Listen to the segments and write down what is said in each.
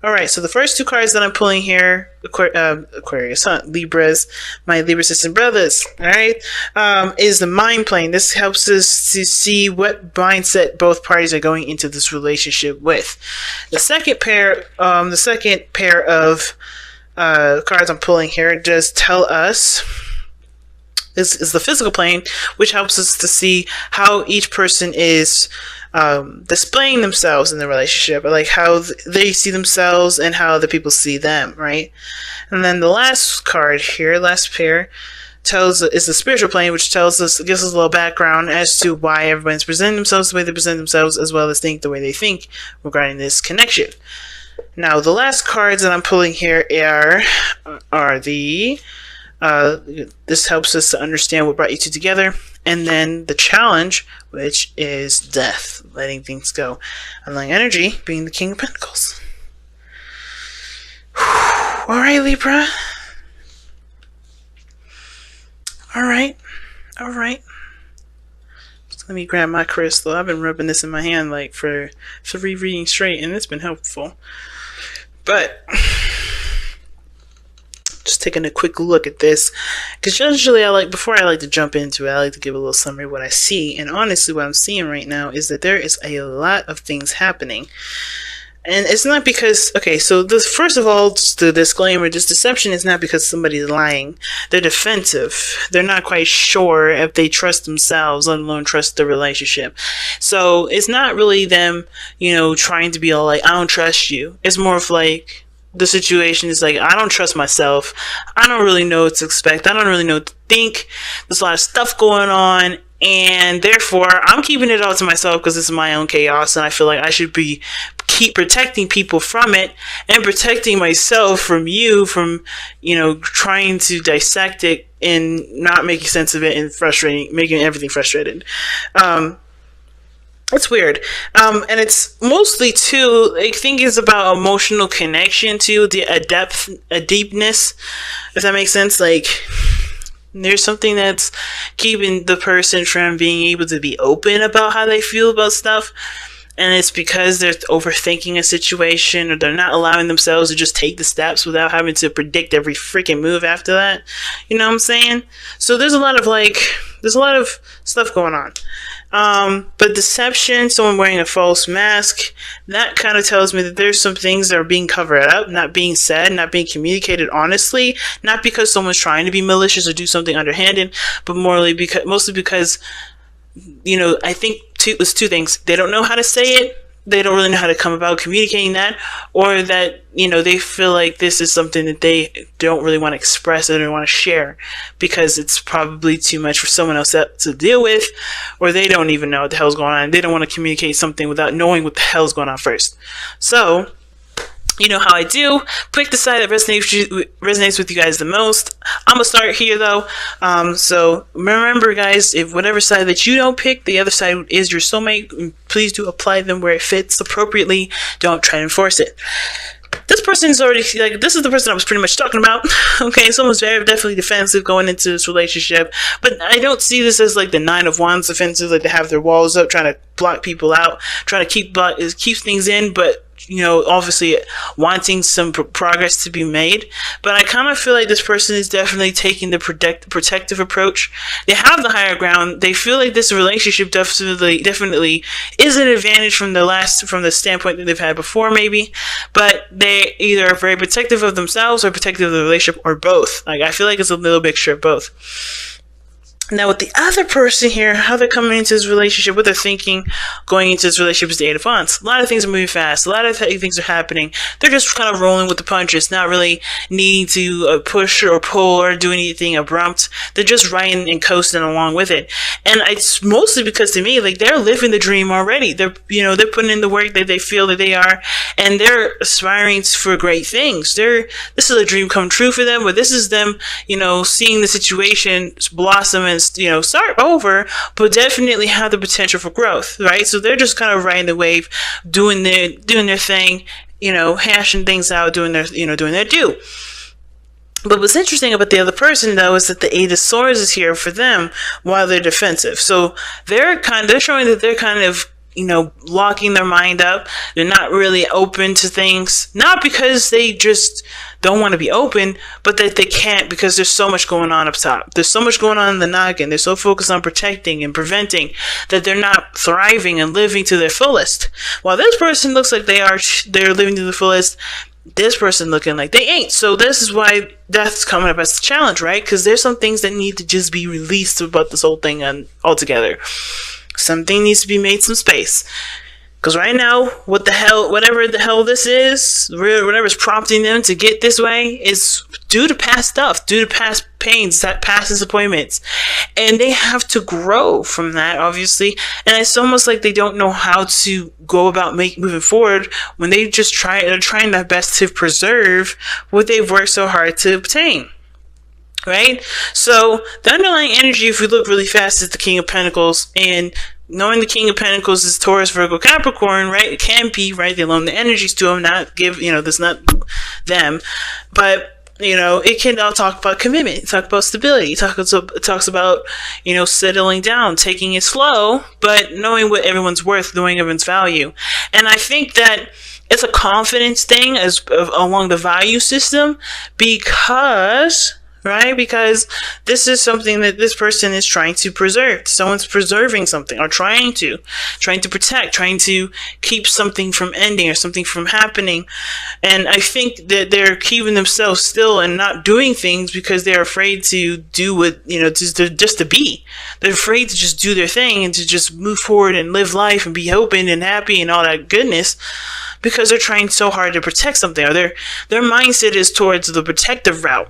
All right, so the first two cards that I'm pulling here, Aquarius, Libras, my Libra sisters and brothers, all right, is the mind plane. This helps us to see what mindset both parties are going into this relationship with. The second pair of cards I'm pulling here does tell us is the physical plane, which helps us to see how each person is displaying themselves in the relationship, like how they see themselves and how the people see them, right? And then the last card here, last pair, is the spiritual plane, which gives us a little background as to why everyone's presenting themselves the way they present themselves, as well as think the way they think regarding this connection. Now, the last cards that I'm pulling here are the this helps us to understand what brought you two together, and then the challenge, which is death, letting things go, and letting energy being the King of Pentacles. All right, Libra. All right. Just let me grab my crystal. I've been rubbing this in my hand like for 3 readings straight, and it's been helpful. But just taking a quick look at this, because usually before I like to jump into it, I like to give a little summary of what I see. And honestly, what I'm seeing right now is that there is a lot of things happening. And it's not because, okay, so first of all, just the disclaimer, this deception is not because somebody's lying. They're defensive. They're not quite sure if they trust themselves, let alone trust the relationship. So it's not really them, trying to be all like, I don't trust you. It's more of like, the situation is like, I don't trust myself. I don't really know what to expect. I don't really know what to think. There's a lot of stuff going on, and therefore I'm keeping it all to myself because this is my own chaos, and I feel like I should keep protecting people from it and protecting myself from you, from trying to dissect it and not making sense of it and making everything frustrated. It's weird. And it's mostly too, I think it's about emotional connection to a deepness, if that makes sense. Like, there's something that's keeping the person from being able to be open about how they feel about stuff. And it's because they're overthinking a situation, or they're not allowing themselves to just take the steps without having to predict every freaking move after that. You know what I'm saying? So there's a lot of stuff going on. But deception, someone wearing a false mask, that kind of tells me that there's some things that are being covered up, not being said, not being communicated honestly, not because someone's trying to be malicious or do something underhanded, but mostly because, I think it's two things. They don't know how to say it. They don't really know how to come about communicating that, or that, they feel like this is something that they don't really want to express or don't want to share because it's probably too much for someone else to deal with, or they don't even know what the hell's going on. They don't want to communicate something without knowing what the hell's going on first. So, you know how I do. Pick the side that resonates with you guys the most. I'm gonna start here though. So remember, guys, if whatever side that you don't pick, the other side is your soulmate. Please do apply them where it fits appropriately. Don't try to enforce it. This person's already this is the person I was pretty much talking about. Okay, someone's very definitely defensive going into this relationship, but I don't see this as like the 9 of Wands defensive, like they have their walls up, trying to block people out, trying to keep things in, but obviously wanting some progress to be made. But I kind of feel like this person is definitely taking the protective approach. They have the higher ground. They feel like this relationship definitely is an advantage from the standpoint that they've had before, maybe. But they either are very protective of themselves or protective of the relationship, or both. Like, I feel like it's a little mixture of both. Now, with the other person here, how they're coming into this relationship, what they're thinking going into this relationship is the 8 of Wands. A lot of things are moving fast. A lot of things are happening. They're just kind of rolling with the punches, not really needing to push or pull or do anything abrupt. They're just riding and coasting along with it. And it's mostly because, to me, like, they're living the dream already. They're putting in the work that they feel that they are, and they're aspiring for great things. This is a dream come true for them, but this is them, seeing the situation blossom and start over, but definitely have the potential for growth, right? So they're just kind of riding the wave, doing their thing, hashing things out, doing their due. But what's interesting about the other person, though, is that the 8 of Swords is here for them while they're defensive. So they're showing that they're kind of locking their mind up. They're not really open to things, not because they just don't want to be open, but that they can't because there's so much going on up top. There's so much going on in the noggin. They're so focused on protecting and preventing that they're not thriving and living to their fullest. While this person looks like they're living to the fullest, this person looking like they ain't. So this is why that's coming up as a challenge, right? Because there's some things that need to just be released about this whole thing altogether. Something needs to be made some space. Because right now, whatever the hell this is, whatever's prompting them to get this way is due to past stuff, due to past pains, past disappointments. And they have to grow from that, obviously. And it's almost like they don't know how to go about moving forward when they're trying their best to preserve what they've worked so hard to obtain. Right? So the underlying energy, if we look really fast, is the King of Pentacles. And knowing the King of Pentacles is Taurus, Virgo, Capricorn, right? It can be, right? They loan the energies to them, that's not them. But, it can all talk about commitment, talk about stability, it talks about, settling down, taking it slow, but knowing what everyone's worth, knowing everyone's value. And I think that it's a confidence thing along the value system because this is something that this person is trying to preserve. Someone's preserving something or trying to protect, trying to keep something from ending or something from happening. And I think that they're keeping themselves still and not doing things because they're afraid to do what, just to be. They're afraid to just do their thing and to just move forward and live life and be open and happy and all that goodness because they're trying so hard to protect something, or their mindset is towards the protective route.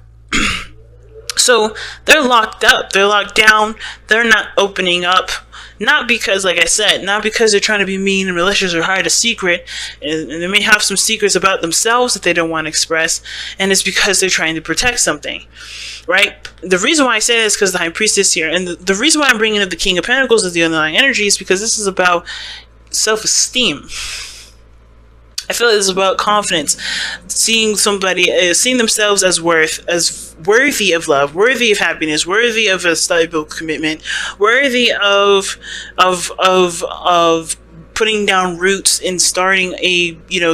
So they're locked up, they're locked down, they're not opening up, not because, like I said, not because they're trying to be mean and malicious or hide a secret, and they may have some secrets about themselves that they don't want to express, and it's because they're trying to protect something, right? The reason why I say this is because the High Priestess here, and the reason why I'm bringing up the King of Pentacles as the underlying energy is because this is about self-esteem. I feel like this is about confidence, seeing themselves as worthy of love, worthy of happiness, worthy of a stable commitment, worthy of putting down roots and starting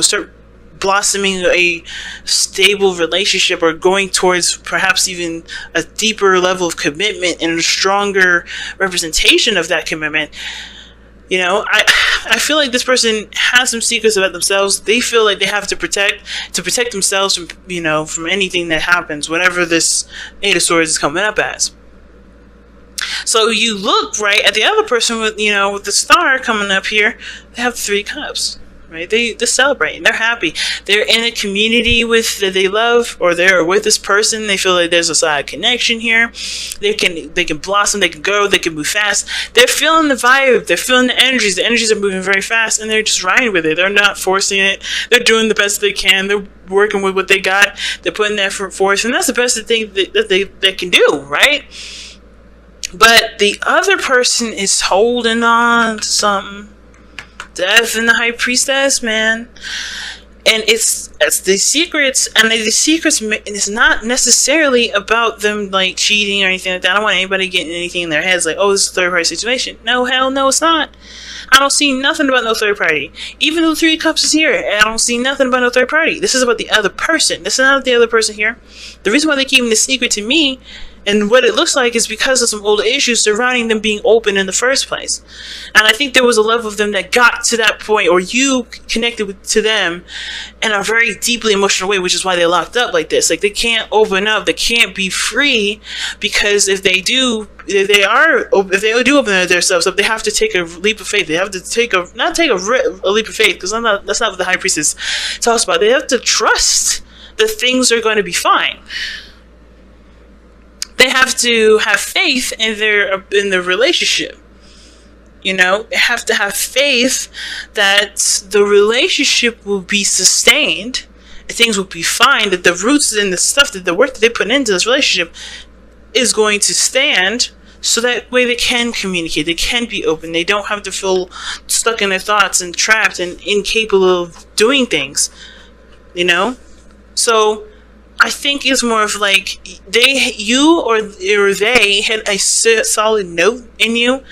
start blossoming a stable relationship, or going towards perhaps even a deeper level of commitment and a stronger representation of that commitment. I feel like this person has some secrets about themselves. They feel like they have to protect themselves from anything that happens, whatever this Eight of Swords is coming up as. So you look right at the other person with the Star coming up here. They have 3 cups. Right? They're celebrating. They're happy. They're in a community that they love, or they're with this person. They feel like there's a solid connection here. They can blossom. They can grow. They can move fast. They're feeling the vibe. They're feeling the energies. The energies are moving very fast, and they're just riding with it. They're not forcing it. They're doing the best they can. They're working with what they got. They're putting the effort forth, and that's the best thing that they can do, right? But the other person is holding on to something. Death and the High Priestess, man. And it's the secrets, and the secrets, and it's not necessarily about them like cheating or anything like that. I don't want anybody getting anything in their heads like, oh, this is a third party situation. No, hell no, it's not. I don't see nothing about no third party. Even though 3 cups is here, I don't see nothing about no third party. This is about the other person. This is not the other person here. The reason why they're keeping this secret to me and what it looks like is because of some old issues surrounding them being open in the first place. And I think there was a level of them that got to that point, or you connected to them in a very deeply emotional way, which is why they're locked up like this. Like, they can't open up, they can't be free, because if they do open themselves up, they have to take a leap of faith. They have to not take a leap of faith, because that's not what the High Priestess talks about. They have to trust that things are going to be fine. They have to have faith in their relationship. They have to have faith that the relationship will be sustained, things will be fine, that the roots and the stuff, that the work that they put into this relationship is going to stand, so that way they can communicate, they can be open, they don't have to feel stuck in their thoughts and trapped and incapable of doing things. So I think it's more of like you or they had a solid note in you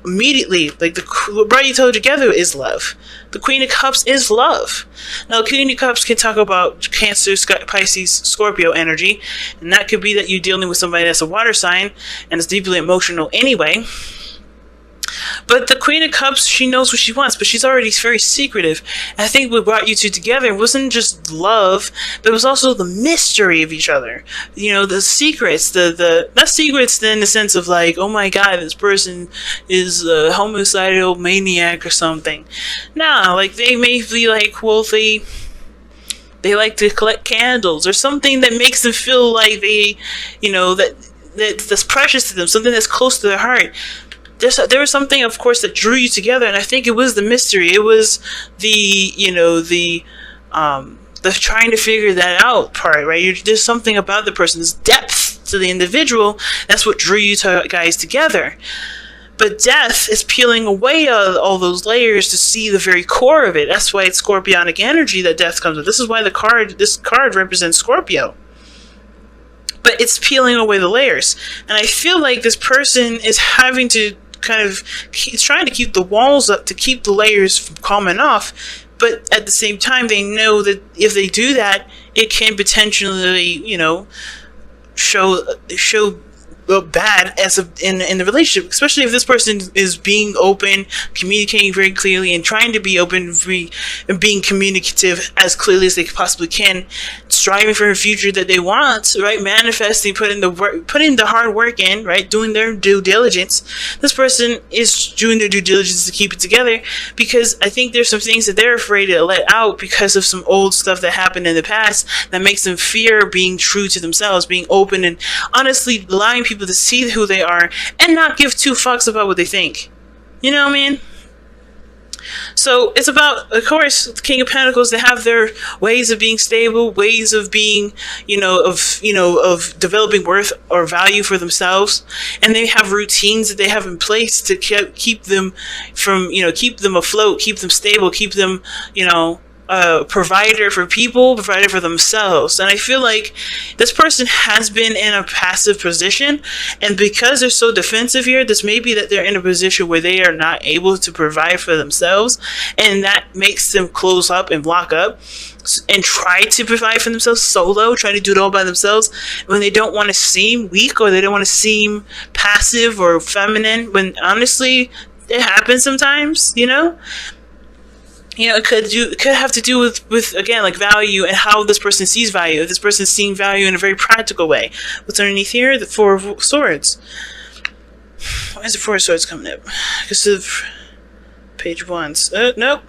immediately, like what brought you two together is love. The Queen of Cups is love. Now, Queen of Cups can talk about Cancer, Pisces, Scorpio energy, and that could be that you're dealing with somebody that's a water sign and is deeply emotional anyway. But the Queen of Cups, she knows what she wants, but she's already very secretive. And I think what brought you two together wasn't just love, but it was also the mystery of each other. You know, the secrets, not secrets in the sense of like, oh my God, this person is a homicidal maniac or something. Nah, like they may be like, well, they like to collect candles or something that makes them feel like they, you know, that's precious to them, something that's close to their heart. There was something, of course, that drew you together, and I think it was the mystery. It was the trying to figure that out part, right? There's something about the person's depth to the individual. That's what drew you guys together. But death is peeling away all those layers to see the very core of it. That's why it's Scorpionic energy that death comes with. This is why this card represents Scorpio. But it's peeling away the layers. And I feel like this person is having to trying to keep the walls up to keep the layers from coming off. But at the same time, they know that if they do that, it can potentially, you know, show bad in the relationship, especially if this person is being open, communicating very clearly, and trying to be open and being communicative as clearly as they possibly can, striving for a future that they want, right? Manifesting, putting the hard work in, right? Doing their due diligence. This person is doing their due diligence to keep it together, because I think there's some things that they're afraid to let out because of some old stuff that happened in the past that makes them fear being true to themselves, being open, and honestly allowing people to see who they are and not give two fucks about what they think. You know what I mean? So it's about, of course, the King of Pentacles. They have their ways of being stable, ways of being, of developing worth or value for themselves, and they have routines that they have in place to keep them from, keep them afloat, keep them stable, keep them, provider for people, provider for themselves. And I feel like this person has been in a passive position, and because they're so defensive here, this may be that they're in a position where they are not able to provide for themselves, and that makes them close up and block up and try to provide for themselves solo, try to do it all by themselves when they don't want to seem weak, or they don't want to seem passive or feminine, when honestly it happens sometimes. It could have to do with again, like value and how this person sees value. If this person is seeing value in a very practical way. What's underneath here? The Four of Swords. Why is the Four of Swords coming up? Because of page 1. Nope.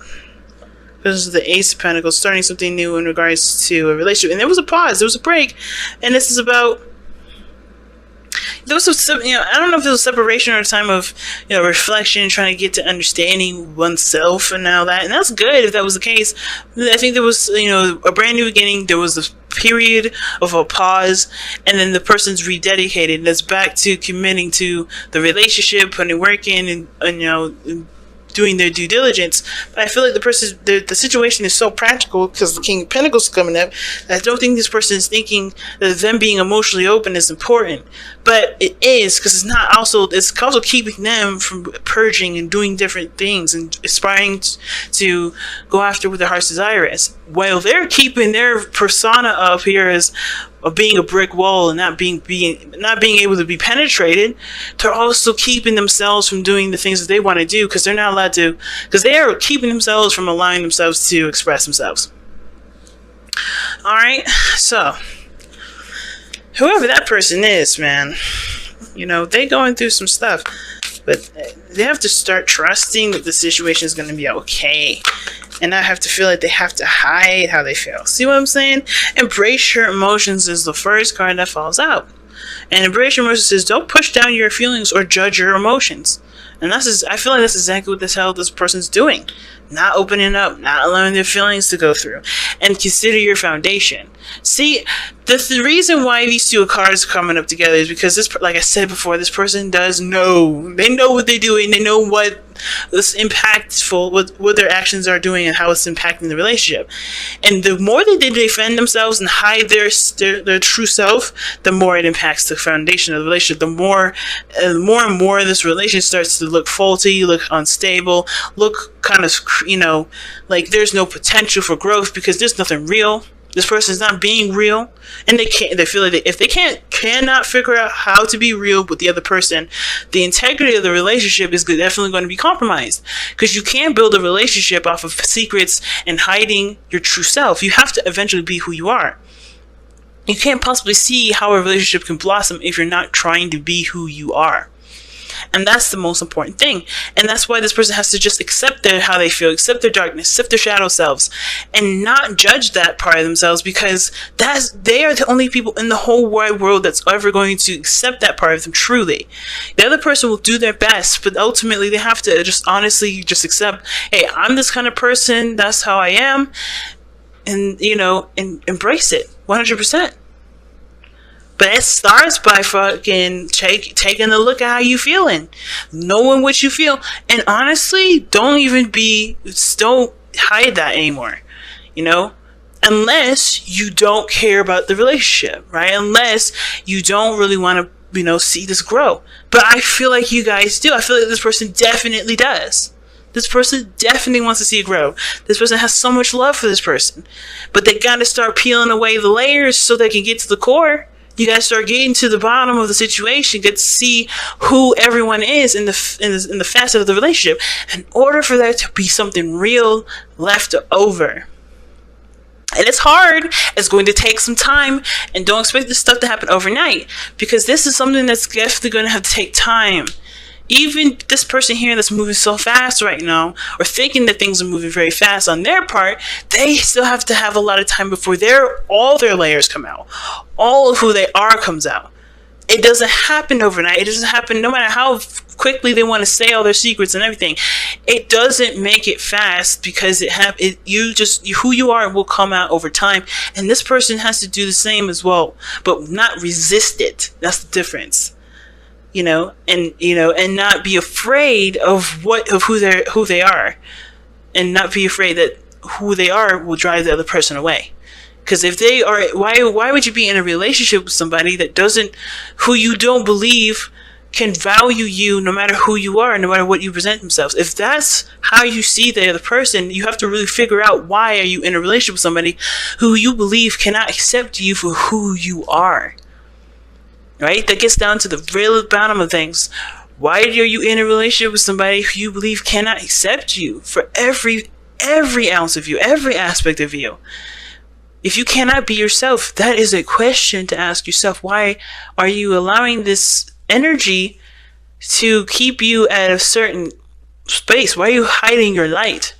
Because of the Ace of Pentacles, starting something new in regards to a relationship. And there was a pause. There was a break. And this is about... There was some, I don't know if it was separation or a time of, reflection, trying to get to understanding oneself and all that. And that's good if that was the case. I think there was, a brand new beginning. There was a period of a pause, and then the person's rededicated. That's back to committing to the relationship, putting work in, and doing their due diligence. But I feel like the situation is so practical because the King of Pentacles is coming up. I don't think this person is thinking that them being emotionally open is important, but it is, because it's also keeping them from purging and doing different things and aspiring to go after what their heart's desire is, while they're keeping their persona up here as of being a brick wall and not being able to be penetrated. They're also keeping themselves from doing the things that they want to do, because they're not allowed to, because they are keeping themselves from allowing themselves to express themselves. Alright, so whoever that person is, man, they going through some stuff, but they have to start trusting that the situation is going to be okay, and not have to feel like they have to hide how they feel. See what I'm saying? Embrace your emotions is the first card that falls out. And embrace your emotions says, don't push down your feelings or judge your emotions. And I feel like that's exactly what the hell this person's doing. not opening up, not allowing their feelings to go through, and consider your foundation. See, the reason why these two cards are coming up together is because this, like I said before, this person does know. They know what they're doing. They know what is impactful, what their actions are doing, and how it's impacting the relationship. And the more they defend themselves and hide their true self, the more it impacts the foundation of the relationship. The more and more this relationship starts to look faulty, look unstable, look kind of, like there's no potential for growth because there's nothing real. This person is not being real, and they feel like if they cannot figure out how to be real with the other person, the integrity of the relationship is definitely going to be compromised, because you can't build a relationship off of secrets and hiding your true self. You have to eventually be who you are. You can't possibly see how a relationship can blossom if you're not trying to be who you are. And that's the most important thing. And that's why this person has to just accept how they feel, accept their darkness, accept their shadow selves, and not judge that part of themselves, because they are the only people in the whole wide world that's ever going to accept that part of them truly. The other person will do their best, but ultimately they have to just honestly just accept, hey, I'm this kind of person, that's how I am, and and embrace it 100%. But it starts by fucking taking a look at how you feeling, knowing what you feel, and honestly, don't hide that anymore, unless you don't care about the relationship, right? Unless you don't really want to, see this grow. But I feel like you guys do. I feel like this person definitely does. This person definitely wants to see it grow. This person has so much love for this person, but they got to start peeling away the layers so they can get to the core. You guys start getting to the bottom of the situation, get to see who everyone is in the facet of the relationship, in order for there to be something real left over. And it's hard. It's going to take some time, and don't expect this stuff to happen overnight, because this is something that's definitely going to have to take time. Even this person here that's moving so fast right now, or thinking that things are moving very fast on their part, they still have to have a lot of time before all their layers come out. All of who they are comes out. It doesn't happen overnight. It doesn't happen no matter how quickly they want to say all their secrets and everything. It doesn't make it fast, because who you are will come out over time. And this person has to do the same as well, but not resist it. That's the difference. And not be afraid of who they are, and not be afraid that who they are will drive the other person away. Because if they are, why would you be in a relationship with somebody who you don't believe can value you, no matter who you are, no matter what you present themselves? If that's how you see the other person, you have to really figure out, why are you in a relationship with somebody who you believe cannot accept you for who you are? Right? That gets down to the real bottom of things. Why are you in a relationship with somebody who you believe cannot accept you for every ounce of you, every aspect of you? If you cannot be yourself, that is a question to ask yourself. Why are you allowing this energy to keep you at a certain space? Why are you hiding your light?